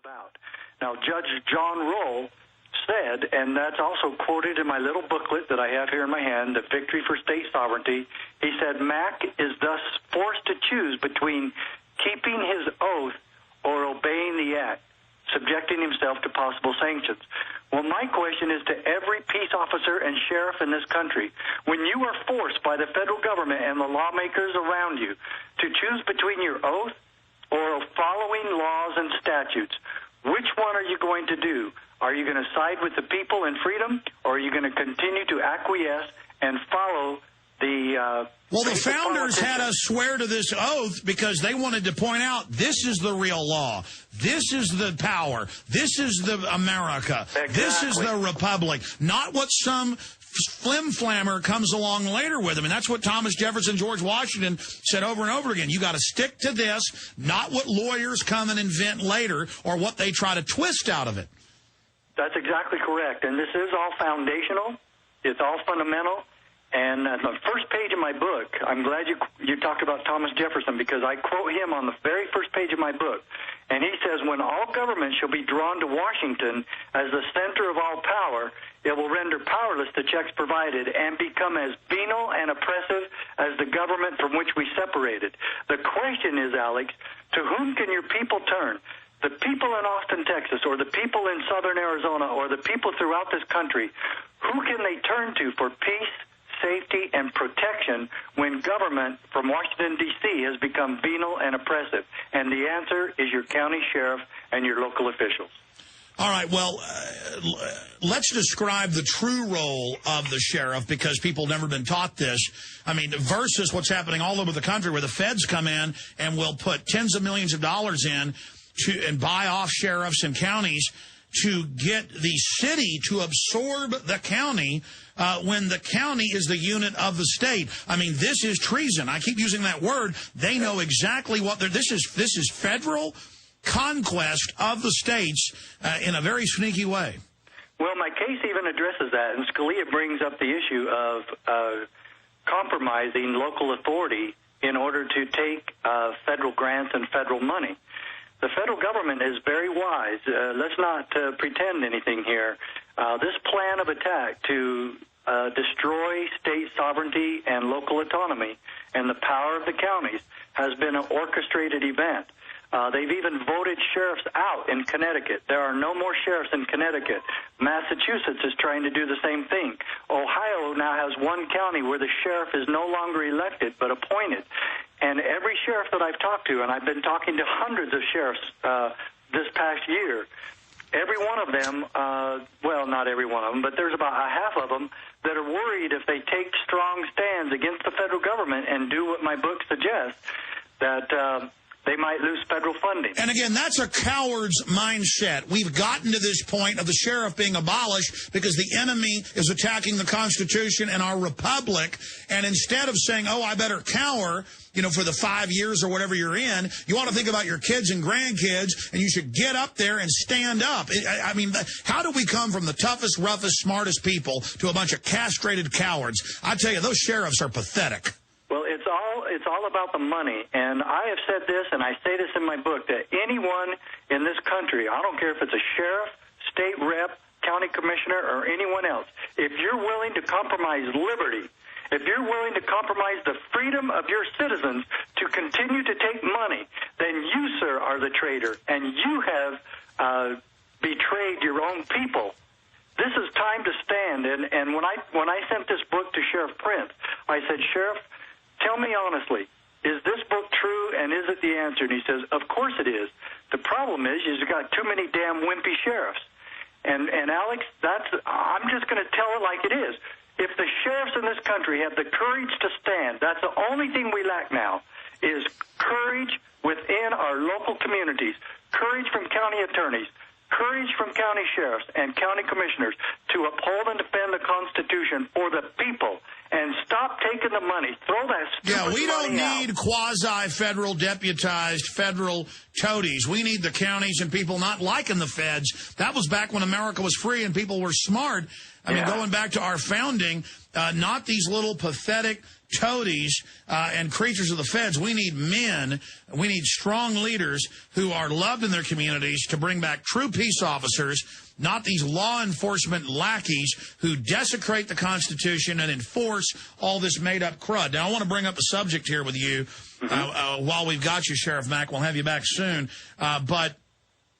about. Now, Judge John Roll said, and that's also quoted in my little booklet that I have here in my hand, The Victory for State Sovereignty, he said, Mack is thus forced to choose between keeping his oath or obeying the act, subjecting himself to possible sanctions. Well, my question is to every peace officer and sheriff in this country, when you are forced by the federal government and the lawmakers around you to choose between your oath or following laws and statutes, which one are you going to do? Are you going to side with the people and freedom, or are you going to continue to acquiesce and follow the... Well, the founders had us swear to this oath because they wanted to point out this is the real law. This is the power. This is the America. Exactly. This is the republic. Not what some flim-flammer comes along later with them. And that's what Thomas Jefferson, George Washington said over and over again. You got to stick to this, not what lawyers come and invent later or what they try to twist out of it. That's exactly correct. And this is all foundational. It's all fundamental. And on the first page of my book, I'm glad you talked about Thomas Jefferson, because I quote him on the very first page of my book. And he says, when all government shall be drawn to Washington as the center of all power, it will render powerless the checks provided and become as venal and oppressive as the government from which we separated. The question is, Alex, to whom can your people turn? The people in Austin, Texas, or the people in southern Arizona, or the people throughout this country, who can they turn to for peace, safety, and protection when government from Washington, D.C. has become venal and oppressive? And the answer is your county sheriff and your local officials. All right, well, let's describe the true role of the sheriff, because people have never been taught this. I mean, versus what's happening all over the country where the feds come in and will put tens of millions of dollars in and buy off sheriffs and counties to get the city to absorb the county when the county is the unit of the state. I mean, this is treason. I keep using that word. They know exactly what they're... This is federal conquest of the states in a very sneaky way. Well, my case even addresses that, and Scalia brings up the issue of compromising local authority in order to take federal grants and federal money. The federal government is very wise. Let's not pretend anything here. This plan of attack to destroy state sovereignty and local autonomy and the power of the counties has been an orchestrated event. They've even voted sheriffs out in Connecticut. There are no more sheriffs in Connecticut. Massachusetts is trying to do the same thing. Ohio now has one county where the sheriff is no longer elected but appointed. And every sheriff that I've talked to, and I've been talking to hundreds of sheriffs this past year, every one of them, well, not every one of them, but there's about a half of them that are worried if they take strong stands against the federal government and do what my book suggests, that they might lose federal funding. And again, that's a coward's mindset. We've gotten to this point of the sheriff being abolished because the enemy is attacking the Constitution and our republic. And instead of saying, oh, I better cower, you know, for the 5 years or whatever you're in, you ought to think about your kids and grandkids, and you should get up there and stand up. I mean, how do we come from the toughest, roughest, smartest people to a bunch of castrated cowards? I tell you, those sheriffs are pathetic. Well, it's all about the money, and I have said this, and I say this in my book, that anyone in this country, I don't care if it's a sheriff, state rep, county commissioner, or anyone else, if you're willing to compromise liberty, if you're willing to compromise the freedom of your citizens to continue to take money, then you, sir, are the traitor, and you have betrayed your own people. This is time to stand, and when I sent this book to Sheriff Prince, I said, Sheriff, tell me honestly, is this book true, and is it the answer? And he says, of course it is. The problem is you've got too many damn wimpy sheriffs. And Alex, I'm just going to tell it like it is. If the sheriffs in this country have the courage to stand, that's the only thing we lack now, is courage within our local communities, courage from county attorneys, courage from county sheriffs and county commissioners to uphold and defend the Constitution for the people. And stop taking the money. Throw that stupid money out. Yeah, we don't need quasi-federal deputized federal toadies. We need the counties and people not liking the feds. That was back when America was free and people were smart. I mean, going back to our founding, not these little pathetic toadies and creatures of the feds. We need men. We need strong leaders who are loved in their communities to bring back true peace officers, not these law enforcement lackeys who desecrate the Constitution and enforce all this made-up crud. Now, I want to bring up a subject here with you while we've got you, Sheriff Mack. We'll have you back soon. But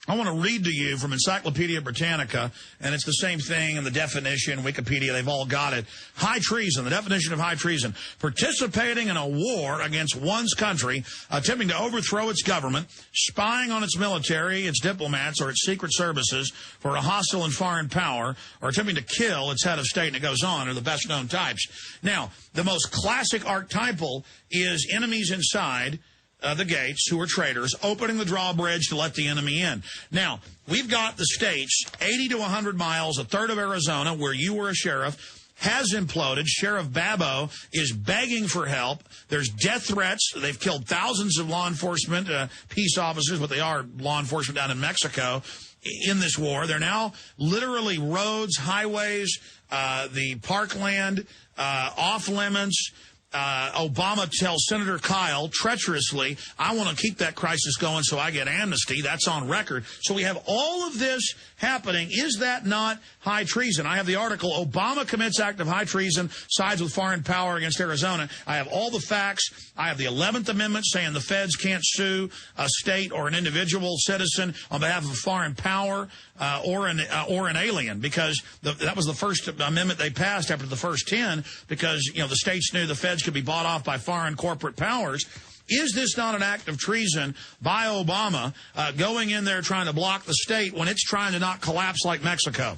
I want to read to you from Encyclopedia Britannica, and it's the same thing in the definition, Wikipedia, they've all got it. High treason, the definition of high treason: participating in a war against one's country, attempting to overthrow its government, spying on its military, its diplomats, or its secret services for a hostile and foreign power, or attempting to kill its head of state, and it goes on, are the best-known types. Now, the most classic archetypal is enemies inside the gates, who are traitors, opening the drawbridge to let the enemy in. Now, we've got the states 80 to 100 miles, a third of Arizona, where you were a sheriff, has imploded. Sheriff Babbo is begging for help. There's death threats. They've killed thousands of law enforcement, peace officers, but they are law enforcement down in Mexico, in this war. They're now literally roads, highways, the parkland, off limits. Obama tells Senator Kyle treacherously, I want to keep that crisis going so I get amnesty. That's on record. So we have all of this happening. Is that not high treason? I have the article, Obama commits act of high treason, sides with foreign power against Arizona. I have all the facts. I have the 11th Amendment saying the feds can't sue a state or an individual citizen on behalf of a foreign power or an alien, because that was the first amendment they passed after the first 10, because, you know, the states knew the feds could be bought off by foreign corporate powers. Is this not an act of treason by Obama going in there trying to block the state when it's trying to not collapse like Mexico?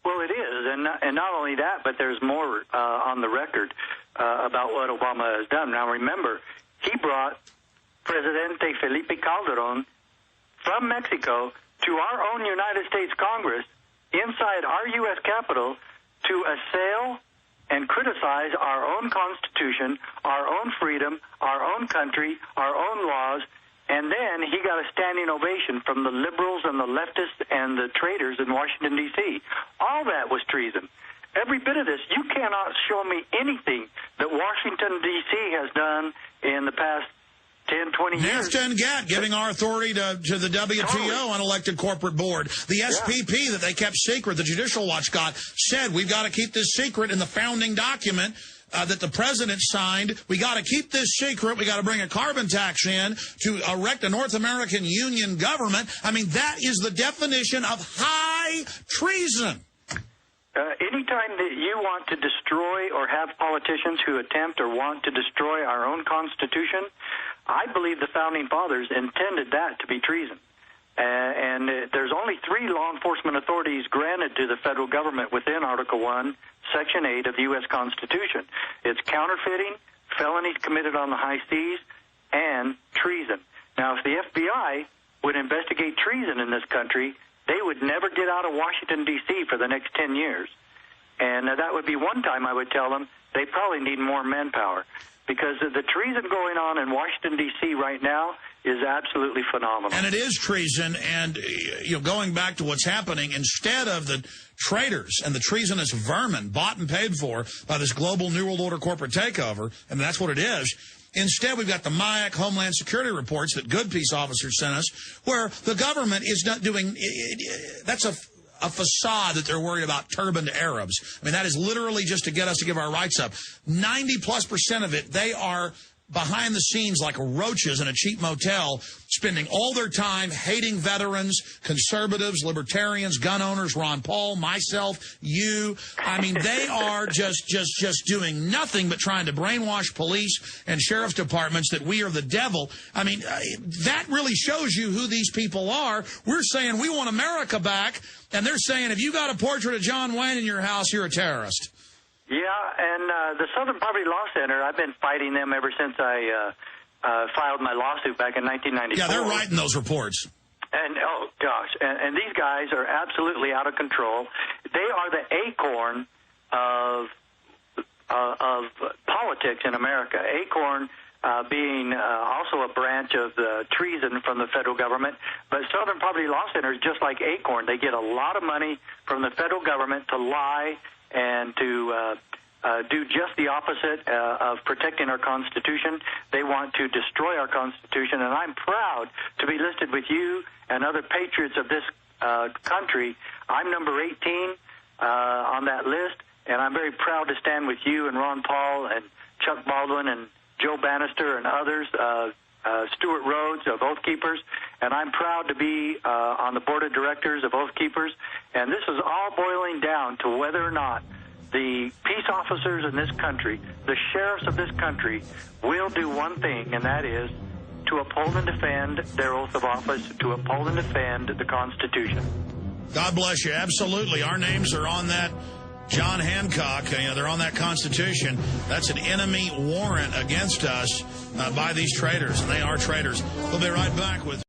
Well, it is, and not only that, but there's more on the record about what Obama has done. Now, remember, he brought Presidente Felipe Calderon from Mexico to our own United States Congress inside our U.S. Capitol to assail and criticize our own Constitution, our own freedom, our own country, our own laws, and then he got a standing ovation from the liberals and the leftists and the traitors in Washington, D.C. All that was treason. Every bit of this. You cannot show me anything that Washington, D.C. has done in the past 10, 20 years. NAFTA and GATT giving our authority to the WTO unelected corporate board. The SPP that they kept secret, the Judicial Watch got, said we've got to keep this secret in the founding document that the president signed. We got to keep this secret. We got to bring a carbon tax in to erect a North American Union government. I mean, that is the definition of high treason. Anytime that you want to destroy or have politicians who attempt or want to destroy our own Constitution, I believe the Founding Fathers intended that to be treason. And there's only 3 law enforcement authorities granted to the federal government within Article 1, Section 8 of the U.S. Constitution. It's counterfeiting, felonies committed on the high seas, and treason. Now, if the FBI would investigate treason in this country, they would never get out of Washington, D.C. for the next 10 years. And that would be one time I would tell them they probably need more manpower, because the treason going on in Washington, D.C. right now is absolutely phenomenal. And it is treason, and you know, going back to what's happening, instead of the traitors and the treasonous vermin bought and paid for by this global New World Order corporate takeover, and that's what it is, instead we've got the Mack Homeland Security reports that good peace officers sent us, where the government is not doing, that's a facade that they're worried about turbaned Arabs. I mean, that is literally just to get us to give our rights up. 90+% of it, they are behind the scenes like roaches in a cheap motel, spending all their time hating veterans, conservatives, libertarians, gun owners, Ron Paul, myself, you. I mean, they are just doing nothing but trying to brainwash police and sheriff's departments that we are the devil. I mean, that really shows you who these people are. We're saying we want America back, and they're saying if you got a portrait of John Wayne in your house, you're a terrorist. Yeah, and the Southern Poverty Law Center, I've been fighting them ever since I filed my lawsuit back in 1994. Yeah, they're writing those reports. And, oh, gosh, and these guys are absolutely out of control. They are the acorn of politics in America. Acorn being also a branch of the treason from the federal government. But Southern Poverty Law Center is just like Acorn. They get a lot of money from the federal government to lie and to do just the opposite of protecting our Constitution. They want to destroy our Constitution, and I'm proud to be listed with you and other patriots of this country. I'm number 18 on that list, and I'm very proud to stand with you and Ron Paul and Chuck Baldwin and Joe Bannister and others, Stuart Rhodes of Oath Keepers, and I'm proud to be on the board of directors of Oath Keepers. And this is all boiling down to whether or not the peace officers in this country, the sheriffs of this country, will do one thing, and that is to uphold and defend their oath of office, to uphold and defend the Constitution. God bless you. Absolutely. Our names are on that John Hancock. They're on that Constitution. That's an enemy warrant against us by these traitors, and they are traitors. We'll be right back with